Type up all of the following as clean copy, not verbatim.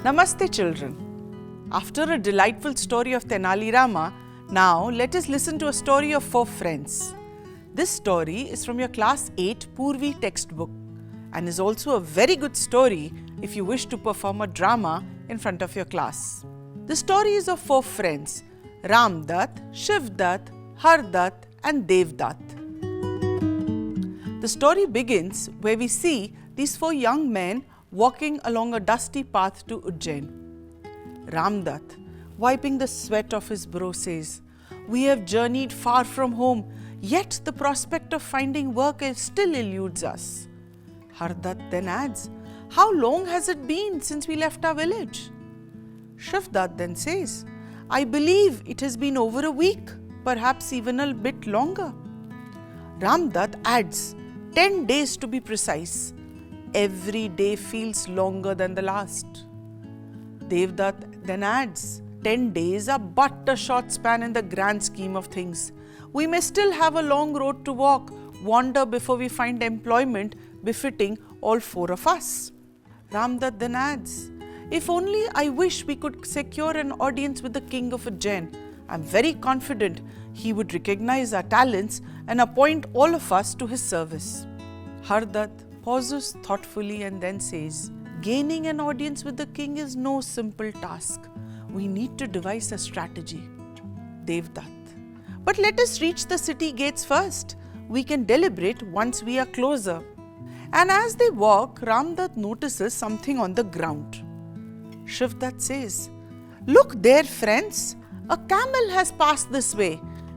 Namaste children. After a delightful story of Tenali Rama, now let us listen to a story of 4 friends. This story is from your class 8 Purvi textbook and is also a very good story if you wish to perform a drama in front of your class. The story is of 4 friends, Ram Dutt, Shiv Dutt, Har Dutt and Dev Dutt. The story begins where we see these 4 young men walking along a dusty path to Ujjain. Ram Dutt, wiping the sweat off his brow, says, "We have journeyed far from home, yet the prospect of finding work still eludes us." Har Dutt then adds, "How long has it been since we left our village?" Shiv Dutt then says, "I believe it has been over a week, perhaps even a bit longer." Ram Dutt adds, 10 days to be precise. Every day feels longer than the last. Dev Dutt then adds, 10 days are but a short span in the grand scheme of things. We may still have a long road to walk, wander before we find employment befitting all 4 of us. Ram Dutt then adds, "If only I wish we could secure an audience with the king of Ujjain. I'm very confident he would recognize our talents and appoint all of us to his service." Har Dutt pauses thoughtfully and then says, "Gaining an audience with the king is no simple task. We need to devise a strategy." Dev Dutt, "But let us reach the city gates first. We can deliberate once we are closer." And as they walk, Ram Dutt notices something on the ground. Shiv Dutt says, "Look there, friends. A camel has passed this way.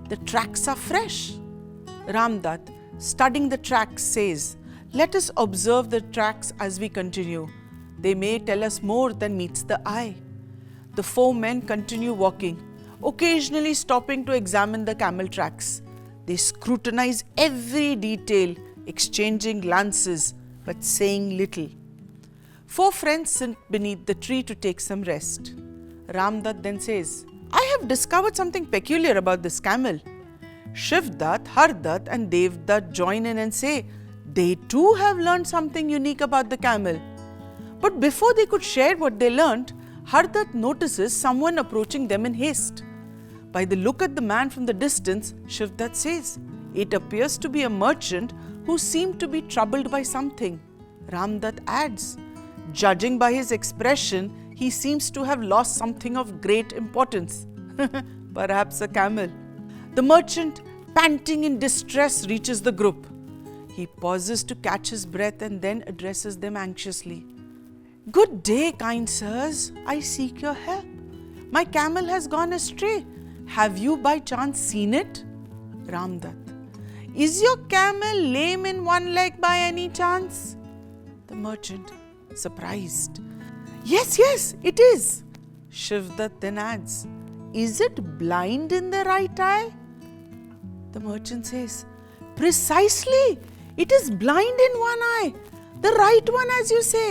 The tracks are fresh." Ram Dutt, studying the tracks, says, "Let us observe the tracks as we continue. They may tell us more than meets the eye." The 4 men continue walking, occasionally stopping to examine the camel tracks. They scrutinize every detail, exchanging glances, but saying little. 4 friends sit beneath the tree to take some rest. Ram Dutt then says, "I have discovered something peculiar about this camel." Shiv Dutt, Har Dutt and Dev Dutt join in and say they too have learned something unique about the camel. But before they could share what they learned, Har Dutt notices someone approaching them in haste. By the look at the man from the distance, Shiv Dutt says, "It appears to be a merchant who seemed to be troubled by something." Ram Dutt adds, "Judging by his expression, he seems to have lost something of great importance." Perhaps a camel. The merchant, panting in distress, reaches the group. He pauses to catch his breath and then addresses them anxiously. "Good day, kind sirs. I seek your help. My camel has gone astray. Have you by chance seen it?" Ram Dutt, "Is your camel lame in one leg by any chance?" The merchant, surprised, Yes, it is." Shiv Dutt then adds, "Is it blind in the right eye?" The merchant says, "Precisely. It is blind in one eye. The right one, as you say."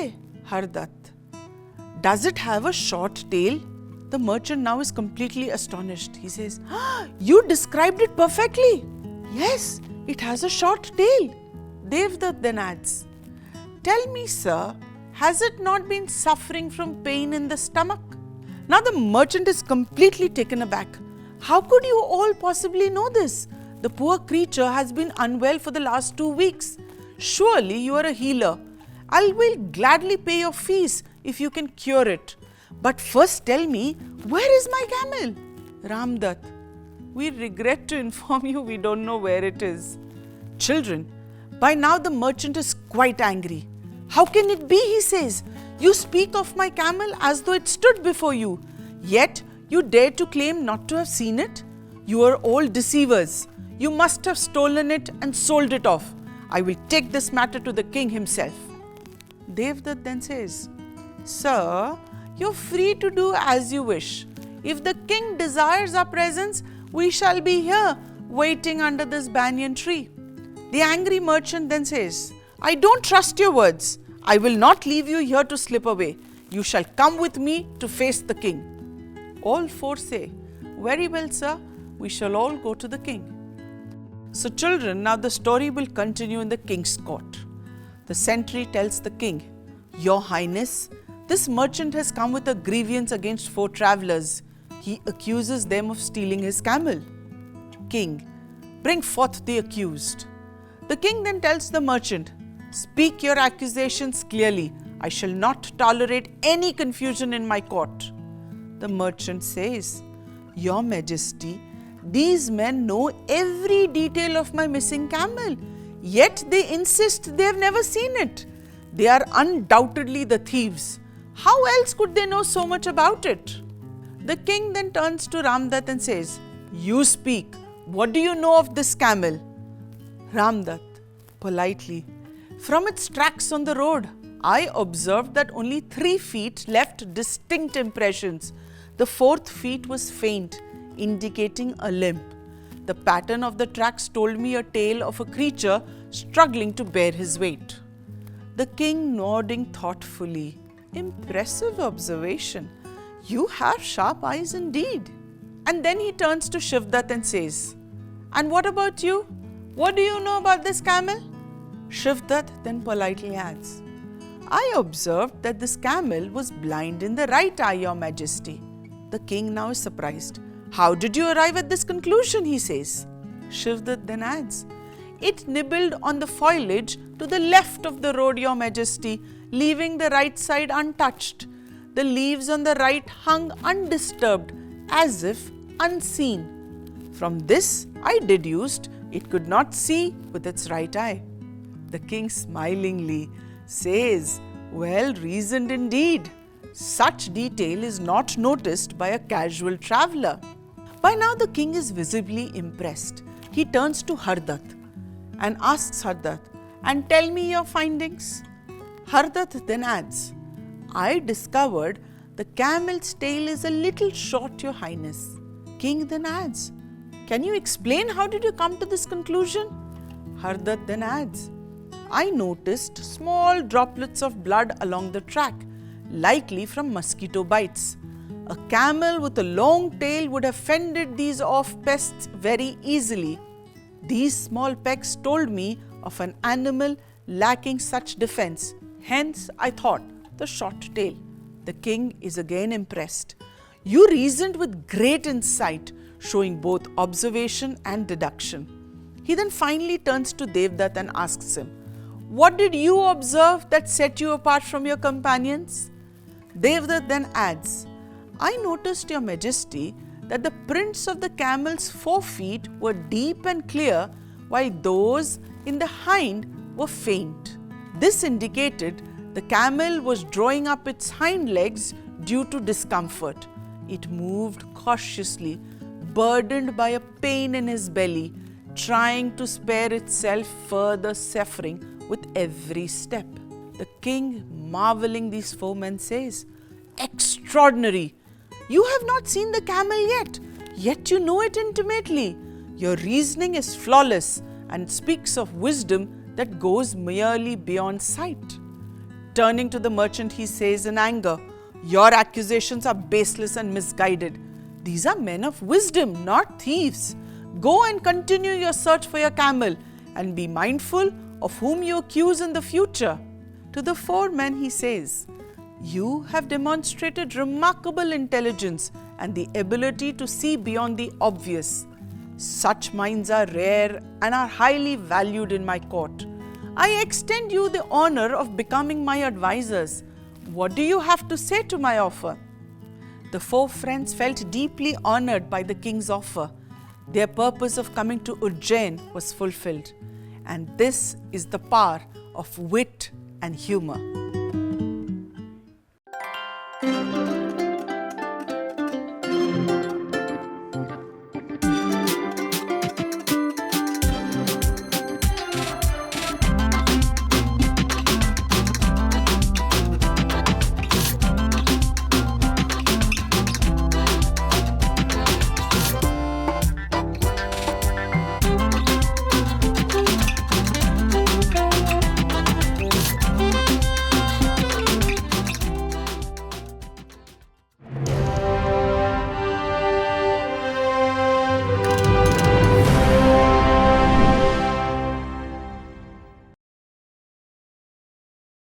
Har Dutt, "Does it have a short tail?" The merchant now is completely astonished. He says, "You described it perfectly. Yes, it has a short tail." Dev Dutt then adds, "Tell me, sir, has it not been suffering from pain in the stomach?" Now the merchant is completely taken aback. "How could you all possibly know this? The poor creature has been unwell for the last 2 weeks. Surely you are a healer. I will gladly pay your fees if you can cure it. But first tell me, where is my camel?" Ram Dutt, "We regret to inform you we don't know where it is." Children, by now the merchant is quite angry. "How can it be?" he says. "You speak of my camel as though it stood before you. Yet you dare to claim not to have seen it? You are all deceivers. You must have stolen it and sold it off. I will take this matter to the king himself." Dev Dutt then says, "Sir, you're free to do as you wish. If the king desires our presence, we shall be here waiting under this banyan tree." The angry merchant then says, "I don't trust your words. I will not leave you here to slip away. You shall come with me to face the king." All 4 say, "Very well, sir. We shall all go to the king." So children, now the story will continue in the king's court. The sentry tells the king, "Your Highness, This merchant has come with a grievance against 4 travelers. He accuses them of stealing his camel. King, bring forth the accused. The king then tells the merchant, speak your accusations clearly. I shall not tolerate any confusion in my court. The merchant says, Your Majesty, these men know every detail of my missing camel, yet they insist they have never seen it. They are undoubtedly the thieves. How else could they know so much about it? The king then turns to Ramdutt and says, You speak. What do you know of this camel? Ramdutt, politely, from its tracks on the road, I observed that only 3 feet left distinct impressions. The 4th feet was faint, indicating a limp. The pattern of the tracks told me a tale of a creature struggling to bear his weight. The king nodding thoughtfully. Impressive observation. You have sharp eyes indeed. And then he turns to Shivdutt and says, And what about you? What do you know about this camel? Shivdutt then politely adds, I observed that this camel was blind in the right eye, Your Majesty. The king now is surprised. How did you arrive at this conclusion? He says. Shivdutt then adds, It nibbled on the foliage to the left of the road, Your Majesty, leaving the right side untouched. The leaves on the right hung undisturbed, as if unseen. From this, I deduced it could not see with its right eye. The king smilingly says, Well reasoned indeed. Such detail is not noticed by a casual traveller. By now the king is visibly impressed. He turns to Hardutt and asks Hardutt, And tell me your findings. Hardutt then adds, I discovered the camel's tail is a little short, Your Highness. King then adds, Can you explain how did you come to this conclusion? Hardutt then adds, I noticed small droplets of blood along the track, likely from mosquito bites. A camel with a long tail would have fended these off pests very easily. These small pecks told me of an animal lacking such defense. Hence, I thought the short tail. The king is again impressed. You reasoned with great insight, showing both observation and deduction. He then finally turns to Devdutt and asks him, What did you observe that set you apart from your companions? Devdutt then adds, I noticed, Your Majesty, that the prints of the camel's 4 feet were deep and clear, while those in the hind were faint. This indicated the camel was drawing up its hind legs due to discomfort. It moved cautiously, burdened by a pain in his belly, trying to spare itself further suffering with every step. The king, marveling these 4 men, says, Extraordinary! You have not seen the camel yet you know it intimately. Your reasoning is flawless and speaks of wisdom that goes merely beyond sight. Turning to the merchant, he says in anger, Your accusations are baseless and misguided. These are men of wisdom, not thieves. Go and continue your search for your camel and be mindful of whom you accuse in the future. To the 4 men he says, You have demonstrated remarkable intelligence and the ability to see beyond the obvious. Such minds are rare and are highly valued in my court. I extend you the honor of becoming my advisors. What do you have to say to my offer? The 4 friends felt deeply honored by the king's offer. Their purpose of coming to Ujjain was fulfilled. And this is the power of wit and humor.